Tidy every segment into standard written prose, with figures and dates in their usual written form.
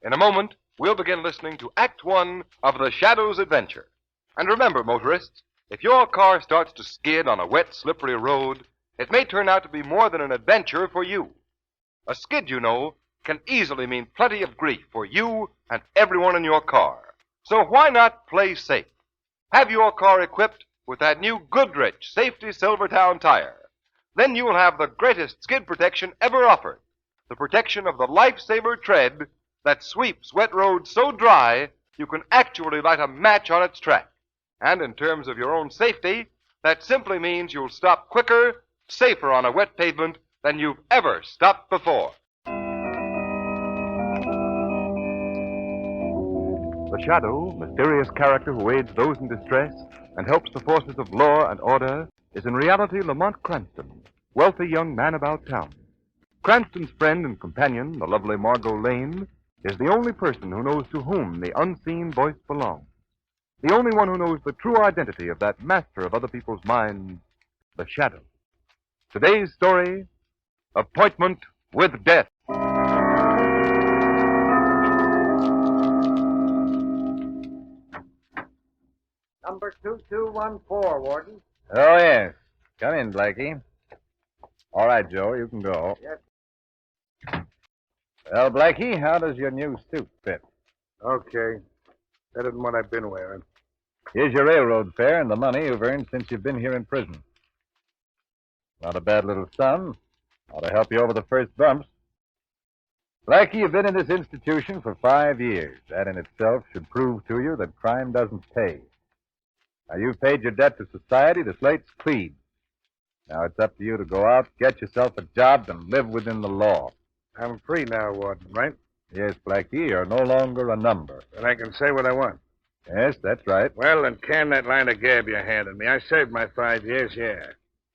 In a moment, we'll begin listening to Act One of The Shadow's Adventure. And remember, motorists, if your car starts to skid on a wet, slippery road, it may turn out to be more than an adventure for you. A skid, you know, can easily mean plenty of grief for you and everyone in your car. So why not play safe? Have your car equipped with that new Goodrich Safety Silvertown tire. Then you'll have the greatest skid protection ever offered. The protection of the Lifesaver tread that sweeps wet roads so dry you can actually light a match on its track. And in terms of your own safety, that simply means you'll stop quicker, safer on a wet pavement than you've ever stopped before. The Shadow, mysterious character who aids those in distress and helps the forces of law and order, is in reality Lamont Cranston, wealthy young man about town. Cranston's friend and companion, the lovely Margot Lane, is the only person who knows to whom the unseen voice belongs. The only one who knows the true identity of that master of other people's minds, the Shadow. Today's story, Appointment with Death. Number 2214, Warden. Oh, yes. Come in, Blackie. All right, Joe, you can go. Yes. Well, Blackie, how does your new suit fit? Okay. Better than what I've been wearing. Here's your railroad fare and the money you've earned since you've been here in prison. Not a bad little sum. Ought to help you over the first bumps. Blackie, you've been in this institution for 5 years. That in itself should prove to you that crime doesn't pay. Now, you've paid your debt to society. The slate's clean. Now it's up to you to go out, get yourself a job, and live within the law. I'm free now, Warden, right? Yes, Blackie, you're no longer a number. And I can say what I want. Yes, that's right. Well, then can that line of gab you handed me. I served my 5 years, yeah.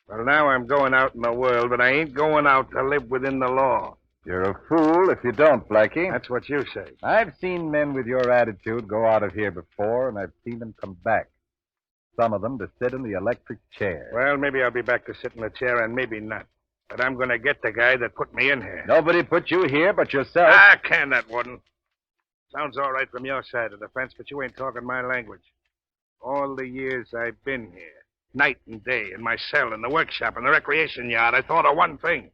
Well, now I'm going out in the world, but I ain't going out to live within the law. You're a fool if you don't, Blackie. That's what you say. I've seen men with your attitude go out of here before, and I've seen them come back. Some of them to sit in the electric chair. Well, maybe I'll be back to sit in the chair, and maybe not. But I'm going to get the guy that put me in here. Nobody put you here but yourself. Ah, can that, Warden. Sounds all right from your side of the fence, but you ain't talking my language. All the years I've been here, night and day, in my cell, in the workshop, in the recreation yard, I thought of one thing.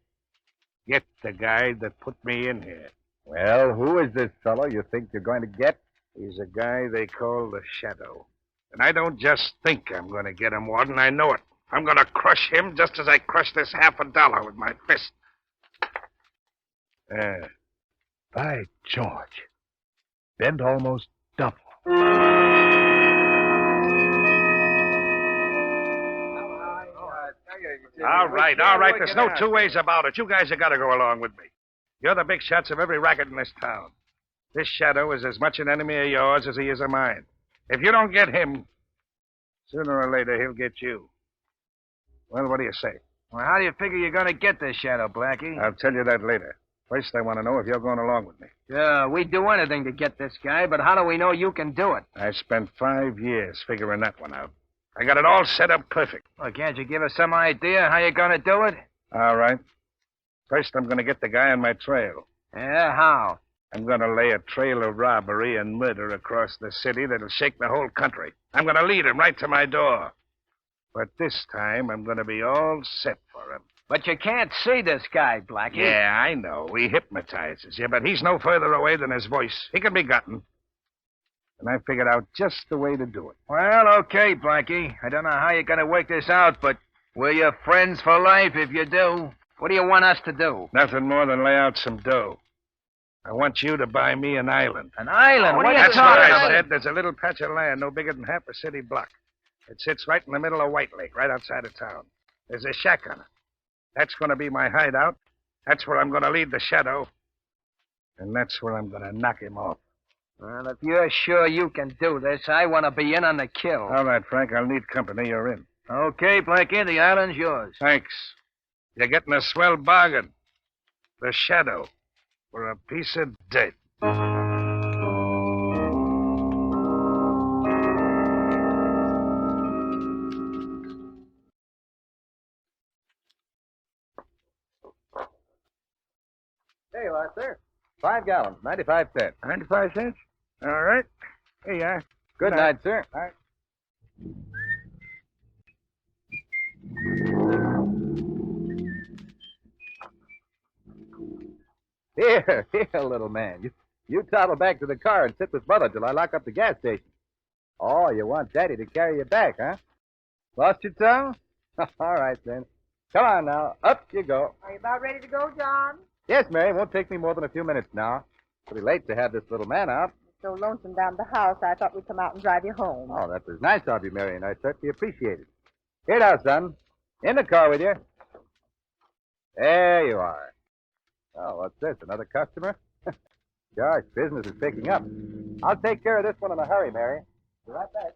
Get the guy that put me in here. Well, who is this fellow you think you're going to get? He's a guy they call the Shadow. And I don't just think I'm going to get him, Warden. I know it. I'm going to crush him just as I crushed this $50 with my fist. By George. Bend almost double. All right. There's no two ways about it. You guys have got to go along with me. You're the big shots of every racket in this town. This Shadow is as much an enemy of yours as he is of mine. If you don't get him, sooner or later he'll get you. Well, what do you say? Well, how do you figure you're going to get this Shadow, Blackie? I'll tell you that later. First, I want to know if you're going along with me. Yeah, we'd do anything to get this guy, but how do we know you can do it? I spent 5 years figuring that one out. I got it all set up perfect. Well, can't you give us some idea how you're going to do it? All right. First, I'm going to get the guy on my trail. Yeah, how? I'm going to lay a trail of robbery and murder across the city that'll shake the whole country. I'm going to lead him right to my door. But this time, I'm going to be all set for him. But you can't see this guy, Blackie. Yeah, I know. He hypnotizes you, but he's no further away than his voice. He can be gotten. And I figured out just the way to do it. Well, okay, Blackie. I don't know how you're going to work this out, but we're your friends for life if you do. What do you want us to do? Nothing more than lay out some dough. I want you to buy me an island. An island? What are you That's talking what about? I said. There's a little patch of land no bigger than half a city block. It sits right in the middle of White Lake, right outside of town. There's a shack on it. That's going to be my hideout. That's where I'm going to lead the Shadow. And that's where I'm going to knock him off. Well, if you're sure you can do this, I want to be in on the kill. All right, Frank, I'll need company. You're in. Okay, Blackie, the island's yours. Thanks. You're getting a swell bargain. The Shadow for a piece of dirt. Hey, Arthur. 5 gallons, 95 cents. 95 cents? All right. Here you are. Good night, sir. All right. Here, little man. You toddle back to the car and sit with Mother till I lock up the gas station. Oh, you want Daddy to carry you back, huh? Lost your tongue? All right, then. Come on now. Up you go. Are you about ready to go, John? Yes, Mary. Won't take me more than a few minutes now. Pretty late to have this little man out. It's so lonesome down at the house, I thought we'd come out and drive you home. Oh, that was nice of you, Mary, and I certainly appreciate it. Here now, son. In the car with you. There you are. Oh, what's this? Another customer? Gosh, business is picking up. I'll take care of this one in a hurry, Mary. Be right back.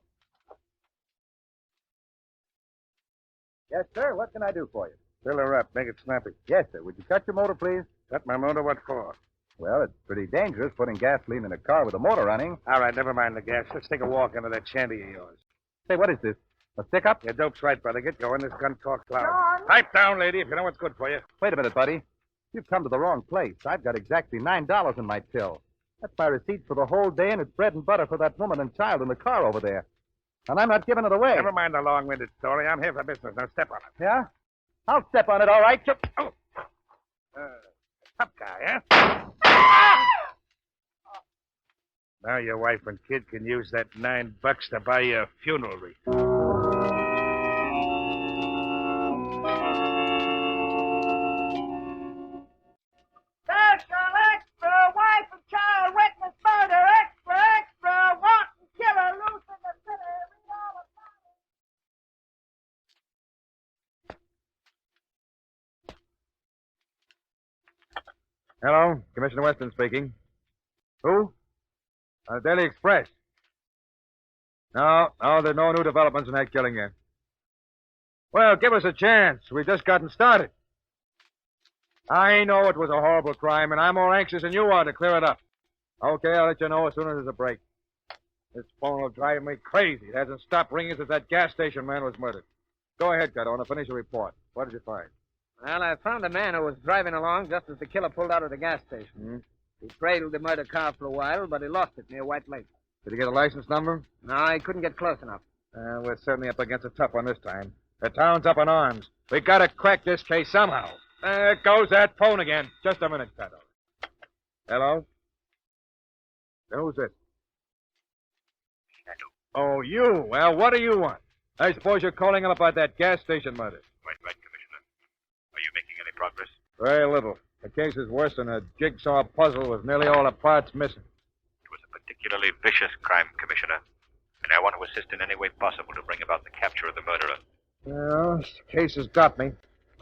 Yes, sir. What can I do for you? Fill her up. Make it snappy. Yes, sir. Would you cut your motor, please? Cut my motor? What for? Well, it's pretty dangerous putting gasoline in a car with a motor running. All right, never mind the gas. Let's take a walk into that shanty of yours. Say, what is this? A stick-up? Your dope's right, brother. Get going. This gun talks loud. John! Pipe down, lady, if you know what's good for you. Wait a minute, buddy. You've come to the wrong place. I've got exactly $9 in my till. That's my receipt for the whole day, and it's bread and butter for that woman and child in the car over there. And I'm not giving it away. Never mind the long-winded story. I'm here for business. Now step on it. Yeah? I'll step on it, all right. Oh. Tough guy, huh? Now your wife and kid can use that $9 to buy you a funeral wreath. Special extra, wife and child witness murder, extra, wanton killer loose in the city. Read all about it. Hello, Commissioner Weston speaking. Who? Daily Express. No, there's no new developments in that killing yet. Well, give us a chance. We've just gotten started. I know it was a horrible crime, and I'm more anxious than you are to clear it up. Okay, I'll let you know as soon as there's a break. This phone will drive me crazy. It hasn't stopped ringing since that gas station man was murdered. Go ahead, Cardona. Finish the report. What did you find? Well, I found a man who was driving along just as the killer pulled out of the gas station. Hmm? He cradled the murder car for a while, but he lost it near White Lake. Did he get a license number? No, he couldn't get close enough. We're certainly up against a tough one this time. The town's up in arms. We gotta crack this case somehow. There goes that phone again. Just a minute, Shadow. Hello? Who's this? Shadow. Oh, you. Well, what do you want? I suppose you're calling him about that gas station murder. Right, Commissioner. Are you making any progress? Very little. The case is worse than a jigsaw puzzle with nearly all the parts missing. It was a particularly vicious crime, Commissioner, and I want to assist in any way possible to bring about the capture of the murderer. Well, this case has got me.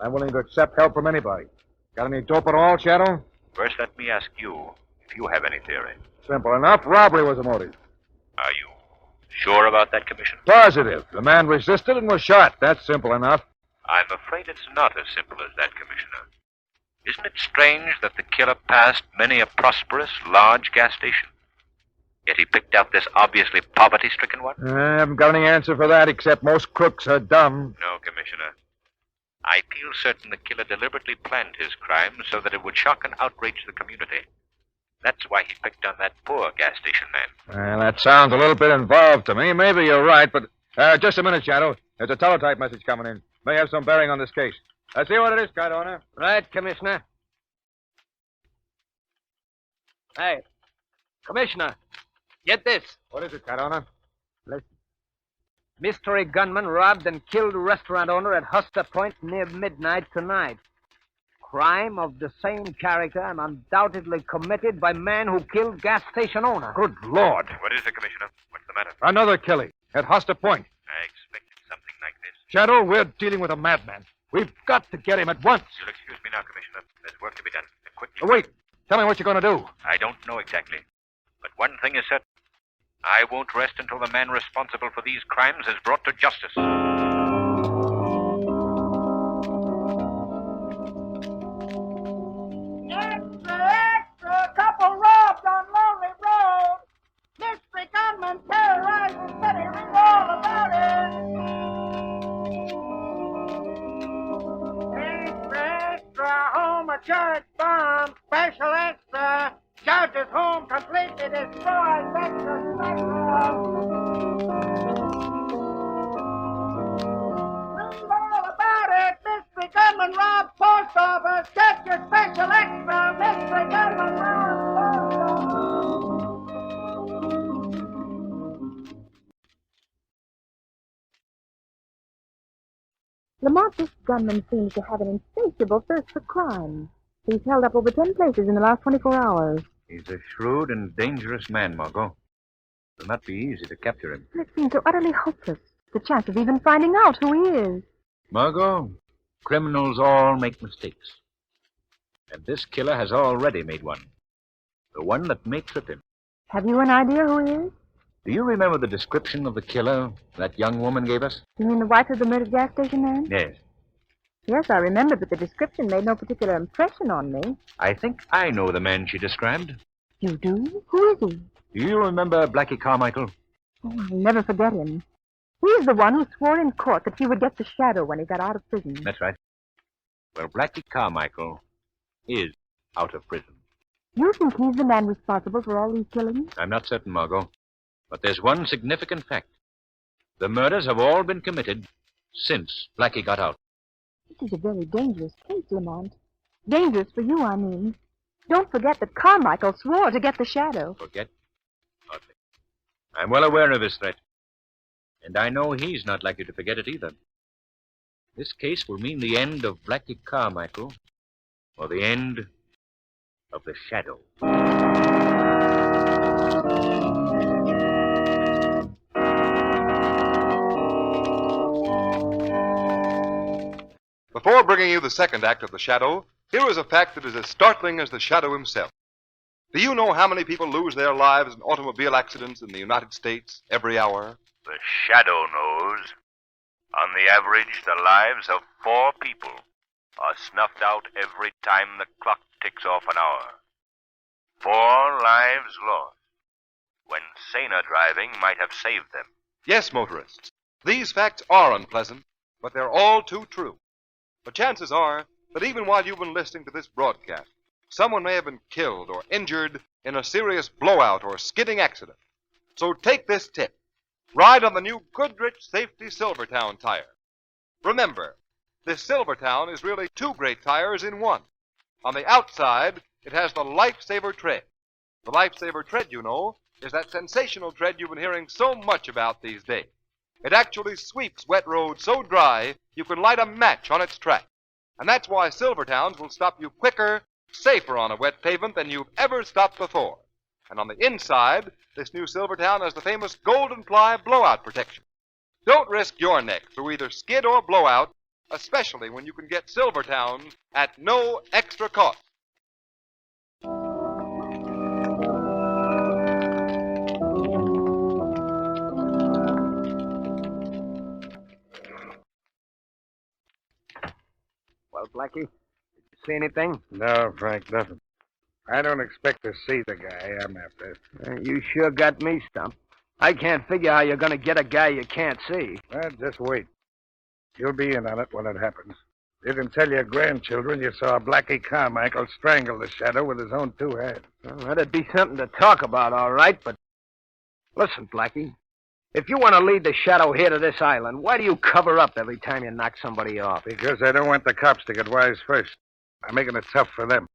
I'm willing to accept help from anybody. Got any dope at all, Shadow? First, let me ask you if you have any theory. Simple enough. Robbery was the motive. Are you sure about that, Commissioner? Positive. The man resisted and was shot. That's simple enough. I'm afraid it's not as simple as that, Commissioner. Isn't it strange that the killer passed many a prosperous, large gas station? Yet he picked out this obviously poverty-stricken one? I haven't got any answer for that, except most crooks are dumb. No, Commissioner. I feel certain the killer deliberately planned his crime so that it would shock and outrage the community. That's why he picked on that poor gas station man. Well, that sounds a little bit involved to me. Maybe you're right, but... just a minute, Shadow. There's a teletype message coming in. May have some bearing on this case. Let's see what it is, Cardona. Right, Commissioner. Hey, Commissioner, get this. What is it, Cardona? Listen. Mystery gunman robbed and killed restaurant owner at Huster Point near midnight tonight. Crime of the same character and undoubtedly committed by man who killed gas station owner. Good Lord. What is it, Commissioner? What's the matter? Another killing at Huster Point. I expected something like this. Shadow, we're dealing with a madman. We've got to get him at once. You'll excuse me now, Commissioner. There's work to be done. Quickly. Oh, wait. Tell me what you're going to do. I don't know exactly. But one thing is certain. I won't rest until the man responsible for these crimes is brought to justice. Extra, couple robbed on Lonely Road. Mystery gunman terrorized the city. Read all about it. Extra, home a church bomb. Special extra. Lamont, this gunman seems to have an insatiable thirst for crime. He's held up over 10 places in the last 24 hours. He's a shrewd and dangerous man, Margot. It'll not be easy to capture him. It seems so utterly hopeless. The chance of even finding out who he is. Margot, criminals all make mistakes. And this killer has already made one. The one that may trip him. Have you an idea who he is? Do you remember the description of the killer that young woman gave us? You mean the wife of the murdered gas station man? Yes. Yes, I remember, but the description made no particular impression on me. I think I know the man she described. You do? Who is he? Do you remember Blackie Carmichael? Oh, I'll never forget him. He's the one who swore in court that he would get the shadow when he got out of prison. That's right. Well, Blackie Carmichael is out of prison. You think he's the man responsible for all these killings? I'm not certain, Margot. But there's one significant fact. The murders have all been committed since Blackie got out. This is a very dangerous case, Lamont. Dangerous for you, I mean. Don't forget that Carmichael swore to get the shadow. Forget? Hardly. I'm well aware of his threat. And I know he's not likely to forget it either. This case will mean the end of Blackie Carmichael, or the end of the shadow. Before bringing you the second act of The Shadow, here is a fact that is as startling as the Shadow himself. Do you know how many people lose their lives in automobile accidents in the United States every hour? The Shadow knows. On the average, the lives of 4 people are snuffed out every time the clock ticks off an hour. 4 lives lost, when saner driving might have saved them. Yes, motorists. These facts are unpleasant, but they're all too true. But chances are that even while you've been listening to this broadcast, someone may have been killed or injured in a serious blowout or skidding accident. So take this tip. Ride on the new Goodrich Safety Silvertown tire. Remember, this Silvertown is really 2 great tires in one. On the outside, it has the Lifesaver tread. The Lifesaver tread, you know, is that sensational tread you've been hearing so much about these days. It actually sweeps wet roads so dry you can light a match on its track. And that's why Silvertowns will stop you quicker, safer on a wet pavement than you've ever stopped before. And on the inside, this new Silvertown has the famous Golden Ply blowout protection. Don't risk your neck through either skid or blowout, especially when you can get Silvertown at no extra cost. Well, Blackie, did you see anything? No, Frank, nothing. I don't expect to see the guy I'm after. You sure got me stumped. I can't figure how you're going to get a guy you can't see. Well, just wait. You'll be in on it when it happens. You can tell your grandchildren you saw Blackie Carmichael strangle the shadow with his own 2 hands. Well, that'd be something to talk about, all right, but... Listen, Blackie, if you want to lead the shadow here to this island, why do you cover up every time you knock somebody off? Because I don't want the cops to get wise first. I'm making it tough for them.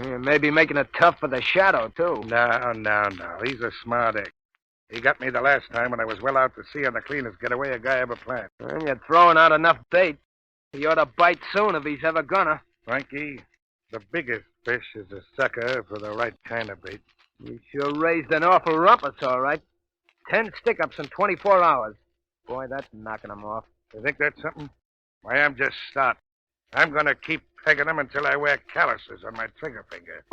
You may be making it tough for the shadow, too. No. He's a smart egg. He got me the last time when I was well out to sea on the cleanest getaway a guy ever planned. Well, you're throwing out enough bait. He ought to bite soon if he's ever gonna. Frankie, the biggest fish is a sucker for the right kind of bait. You sure raised an awful rumpus, all right. 10 stick-ups in 24 hours. Boy, that's knocking him off. You think that's something? Why, I'm just starting. I'm going to keep pegging them until I wear calluses on my trigger finger.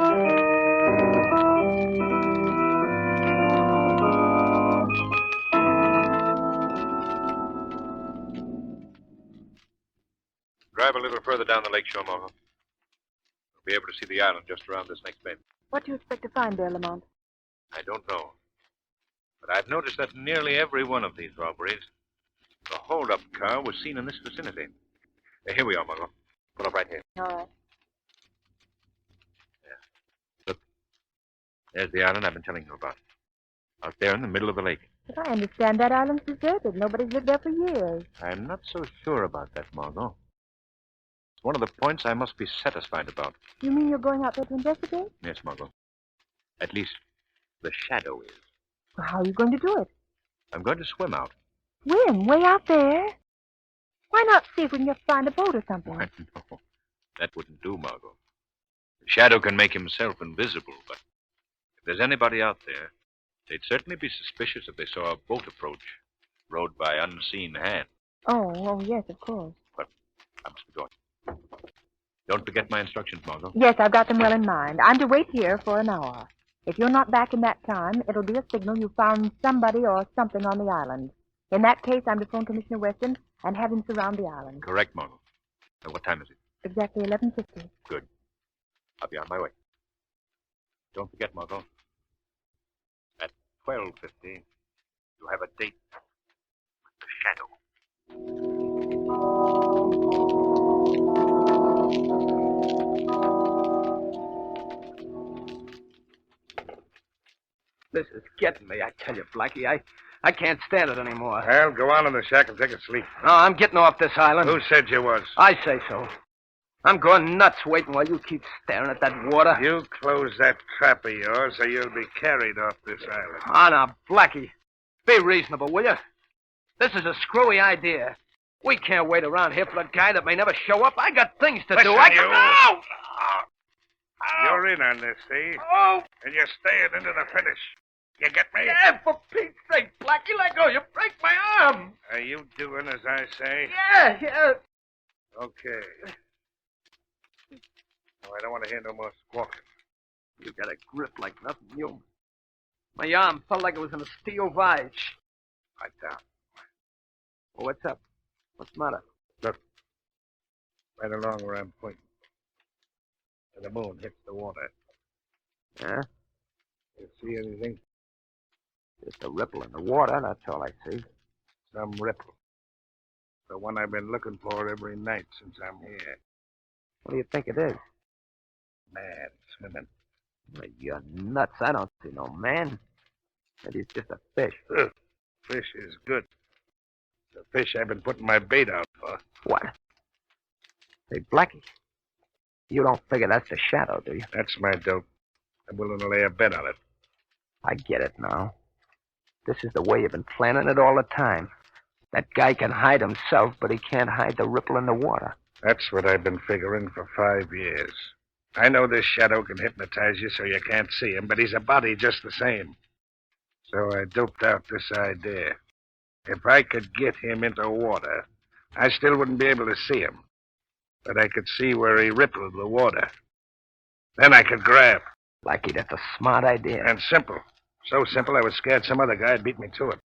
Drive a little further down the lake shore, Margot. We'll be able to see the island just around this next bend. What do you expect to find there, Lamont? I don't know. But I've noticed that nearly every one of these robberies, the hold-up car was seen in this vicinity. Here we are, Margot. Pull up right here. All right. Look. There's the island I've been telling you about. Out there in the middle of the lake. But I understand that island's deserted. Nobody's lived there for years. I'm not so sure about that, Margot. It's one of the points I must be satisfied about. You mean you're going out there to investigate? Yes, Margot. At least, the shadow is. Well, how are you going to do it? I'm going to swim out. Swim? Way out there? Why not see if we can just find a boat or something? Why, no. That wouldn't do, Margot. The shadow can make himself invisible, but if there's anybody out there, they'd certainly be suspicious if they saw a boat approach, rowed by unseen hand. Oh, yes, of course. But I must be going. Don't forget my instructions, Margot. Yes, I've got them well in mind. I'm to wait here for an hour. If you're not back in that time, it'll be a signal you found somebody or something on the island. In that case, I'm to phone Commissioner Weston and have him surround the island. Correct, Margot. Now, what time is it? Exactly 11:50. Good. I'll be on my way. Don't forget, Margot. At 12:50, you have a date with the shadow. This is getting me, I tell you, Blackie. I can't stand it anymore. Well, go on in the shack and take a sleep. No, I'm getting off this island. Who said you was? I say so. I'm going nuts waiting while you keep staring at that water. You close that trap of yours or you'll be carried off this island. Oh, now, Blackie, be reasonable, will you? This is a screwy idea. We can't wait around here for a guy that may never show up. I got things to do. Listen, you. No! You're in on this, see? Oh! And you're staying into the finish. You get me? Yeah, for Pete's sake, Blackie, let go. You break my arm. Are you doing as I say? Yeah. Okay. Oh, I don't want to hear no more squawking. You got a grip like nothing human. My arm felt like it was in a steel vise. Lie down. Well, what's up? What's the matter? Look. Right along where I'm pointing. Where the moon hits the water. Yeah? You see anything? Just a ripple in the water, that's all I see. Some ripple. The one I've been looking for every night since I'm here. What do you think it is? Man swimming. Well, you're nuts. I don't see no man. Maybe it's just a fish. Ugh. Fish is good. The fish I've been putting my bait out for. What? Hey, Blackie, you don't figure that's the shadow, do you? That's my dope. I'm willing to lay a bet on it. I get it now. This is the way you've been planning it all the time. That guy can hide himself, but he can't hide the ripple in the water. That's what I've been figuring for 5 years. I know this shadow can hypnotize you so you can't see him, but he's a body just the same. So I doped out this idea. If I could get him into water, I still wouldn't be able to see him. But I could see where he rippled the water. Then I could grab. Blackie, that's a smart idea. And simple. So simple I was scared some other guy'd beat me to it.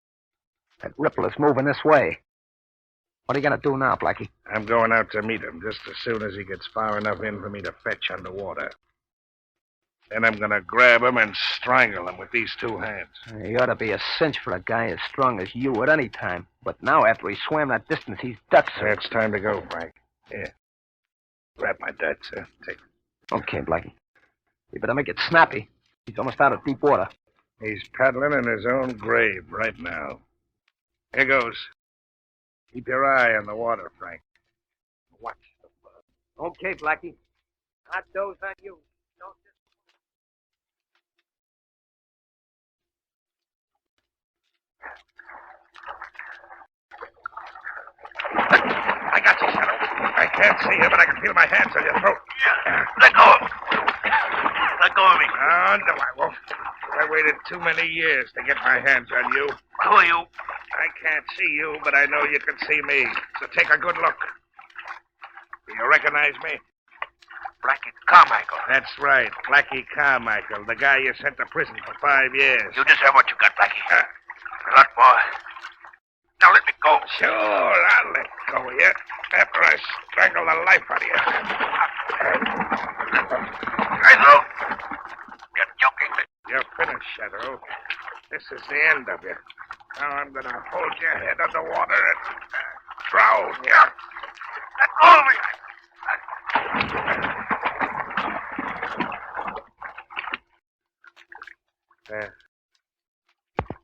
That ripple is moving this way. What are you going to do now, Blackie? I'm going out to meet him just as soon as he gets far enough in for me to fetch underwater. Then I'm going to grab him and strangle him with these two hands. He ought to be a cinch for a guy as strong as you at any time. But now, after he swam that distance, he's ducks. It's time to go, Frank. Here. Grab my darts, sir. Take it. Okay, Blackie. You better make it snappy. He's almost out of deep water. He's paddling in his own grave right now. Here goes. Keep your eye on the water, Frank. Watch the blood. Okay, Blackie. Hot doze on you. Don't just... I got you, Shadow. I can't see you, but I can feel my hands on your throat. Let go. Let go of me. Oh, no, I won't. I waited too many years to get my hands on you. Who are you? I can't see you, but I know you can see me. So take a good look. Do you recognize me? Blackie Carmichael. That's right. Blackie Carmichael, the guy you sent to prison for 5 years. You deserve what you got, Blackie. A lot more. Now let me go. Sure, I'll let go of you after I strangle the life out of you. I know. You're joking. You're finished, Shadow. This is the end of you. Now I'm going to hold your head underwater and drown you. Let go of me.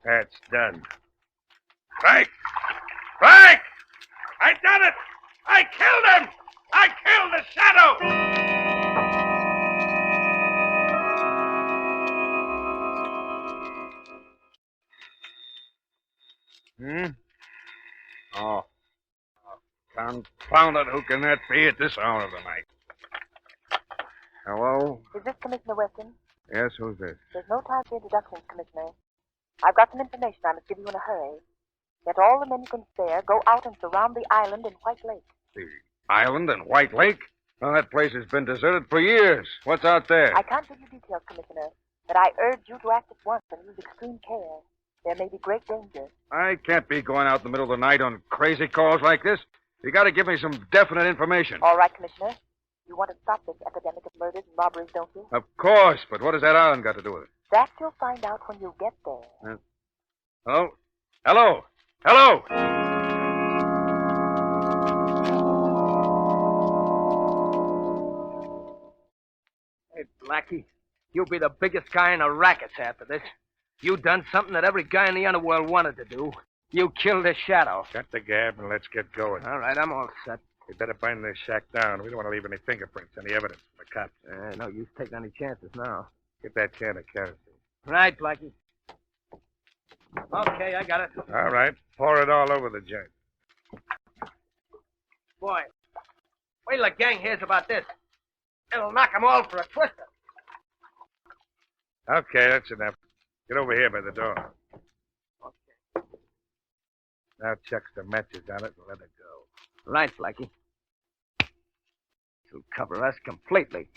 That's done. Frank! Frank! I done it! I killed him! I killed the shadow! Confound it, who can that be at this hour of the night? Hello? Is this Commissioner Weston? Yes, who's this? There's no time for introductions, Commissioner. I've got some information I must give you in a hurry. Get all the men you can spare, go out and surround the island in White Lake. The island in White Lake? Well, that place has been deserted for years. What's out there? I can't give you details, Commissioner, but I urge you to act at once and use extreme care. There may be great danger. I can't be going out in the middle of the night on crazy calls like this. You got to give me some definite information. All right, Commissioner. You want to stop this epidemic of murders and robberies, don't you? Of course, but what has that island got to do with it? That you'll find out when you get there. Hello? Hello? Hello? Hey, Blackie, you'll be the biggest guy in the rackets after this. You done something that every guy in the underworld wanted to do. You killed the Shadow. Cut the gab and let's get going. All right, I'm all set. We better bind this shack down. We don't want to leave any fingerprints, any evidence for the cops. No use taking any chances now. Get that can of kerosene. Right, Blackie. Okay, I got it. All right. Pour it all over the joint. Boy, wait till the gang hears about this. It'll knock 'em all for a twister. Okay, that's enough. Get over here by the door. Okay. Now chuck some matches on it and let it go. Right, Blackie. This'll cover us completely.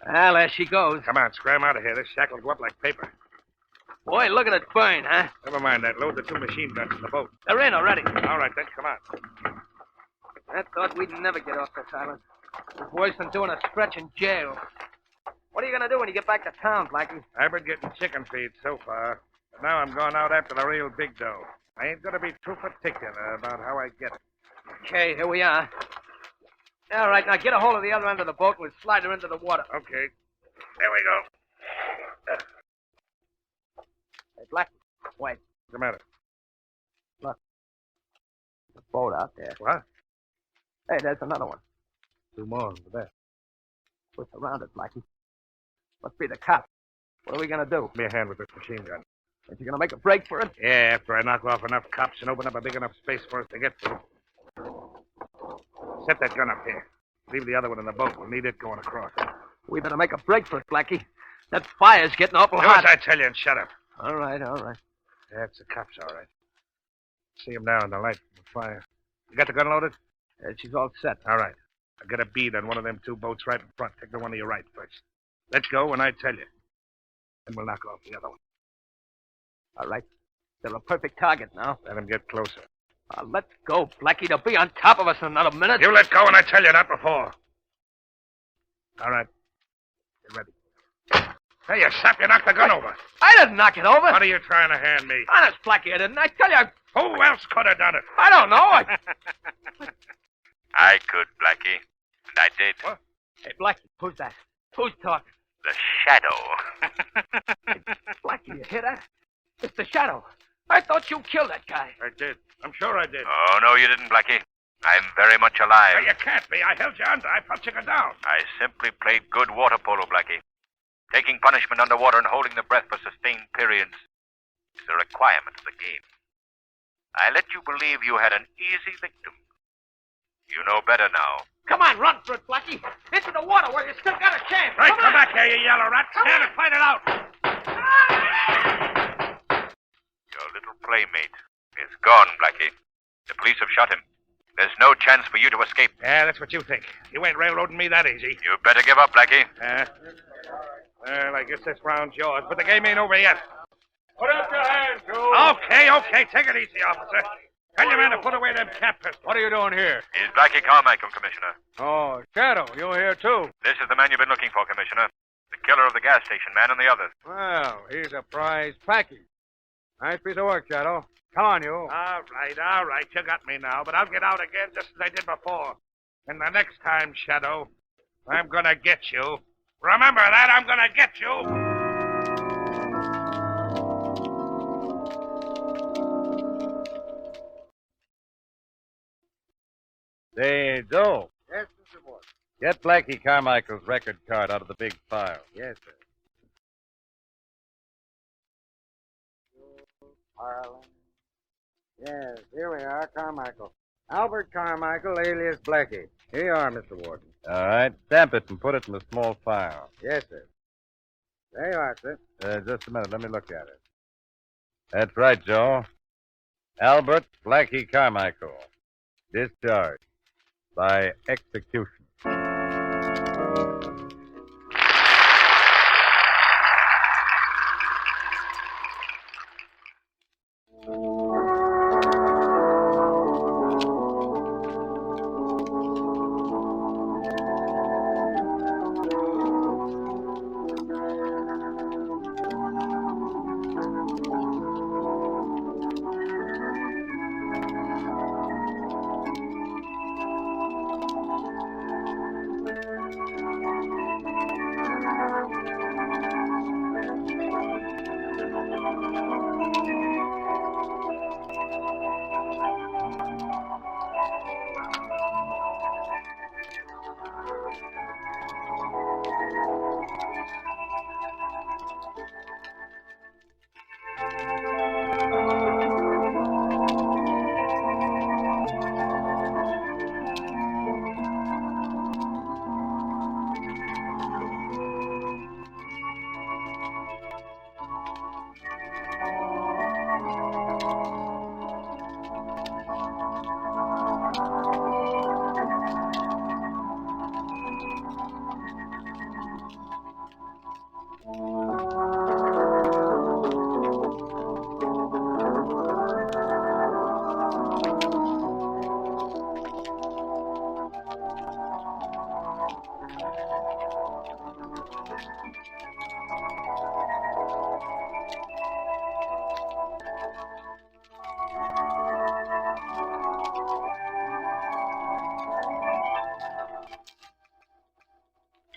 Well, there she goes. Come on, scram out of here. This shack will go up like paper. Boy, look at it burn, huh? Never mind that. Load the 2 machine guns in the boat. They're in already. All right, then. Come on. I thought we'd never get off this island. It's worse than doing a stretch in jail. What are you going to do when you get back to town, Blackie? I've been getting chicken feed so far. But now I'm going out after the real big dough. I ain't going to be too particular about how I get it. Okay, here we are. All right, now get a hold of the other end of the boat and we'll slide her into the water. Okay. There we go. Hey, Blackie, wait. What's the matter? Look. There's a boat out there. What? Hey, there's another one. 2 more over there. We're surrounded, Blackie. Must be the cops. What are we going to do? Give me a hand with this machine gun. Aren't you going to make a break for it? Yeah, after I knock off enough cops and open up a big enough space for us to get through. Set that gun up here. Leave the other one in the boat. We'll need it going across. We better make a break for it, Blackie. That fire's getting awful Do as hot. I tell you and shut up. All right, all right. That's the cops, all right. See them now in the light from the fire. You got the gun loaded? She's all set. All right. I've got a bead on one of them 2 boats right in front. Take the one to your right first. Let's go when I tell you. Then we'll knock off the other one. All right. They're a perfect target now. Let them get closer. Let's go, Blackie. They'll be on top of us in another minute. You let go when I tell you, not before. All right. Get ready. Hey, you sap, you knocked the gun over. I didn't knock it over. What are you trying to hand me? Honest, Blackie, I didn't. I tell you, Who else could have done it? I don't know. I could, Blackie. And I did. What? Hey, Blackie, who's that? Who's talking? The Shadow. Blackie, you hear that? It's the Shadow. I thought you killed that guy. I did. I'm sure I did. Oh, no, you didn't, Blackie. I'm very much alive. Hey, you can't be. I held you under. I put you down. I simply played good water polo, Blackie. Taking punishment underwater and holding the breath for sustained periods is a requirement of the game. I let you believe you had an easy victim. You know better now. Come on, run for it, Blackie. Into the water where you still got a chance. Right, come come on. back here, you yellow rat. Stand and fight it out. Your little playmate is gone, Blackie. The police have shot him. There's no chance for you to escape. Yeah, that's what you think. You ain't railroading me that easy. You better give up, Blackie. Well, I guess this round's yours, but the game ain't over yet. Put up your hands, Joe. Okay. Take it easy, officer. Tell your man to put away them cap pistols. What are you doing here? Is Blackie Carmichael, Commissioner? Oh, Shadow, you're here too. This is the man you've been looking for, Commissioner. The killer of the gas station man and the others. Well, he's a prize package. Nice piece of work, Shadow. Come on, you. All right. You got me now, but I'll get out again just as I did before. And the next time, Shadow, I'm gonna get you. Remember that, I'm gonna get you. Say, Joe, Yes, Mr. Boy. get Blackie Carmichael's record card out of the big file. Yes, sir. Harlan, Yes, here we are, Carmichael. Albert Carmichael, alias Blackie. Here you are, Mr. Warden. All right. Stamp it and put it in the small file. Yes, sir. There you are, sir. Just a minute. Let me look at it. That's right, Joe. Albert Blackie Carmichael. Discharged by execution.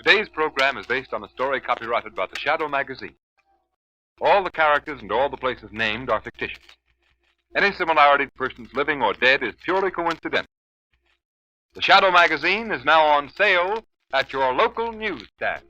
Today's program is based on a story copyrighted by the Shadow magazine. All the characters and all the places named are fictitious. Any similarity to persons living or dead is purely coincidental. The Shadow magazine is now on sale at your local newsstand.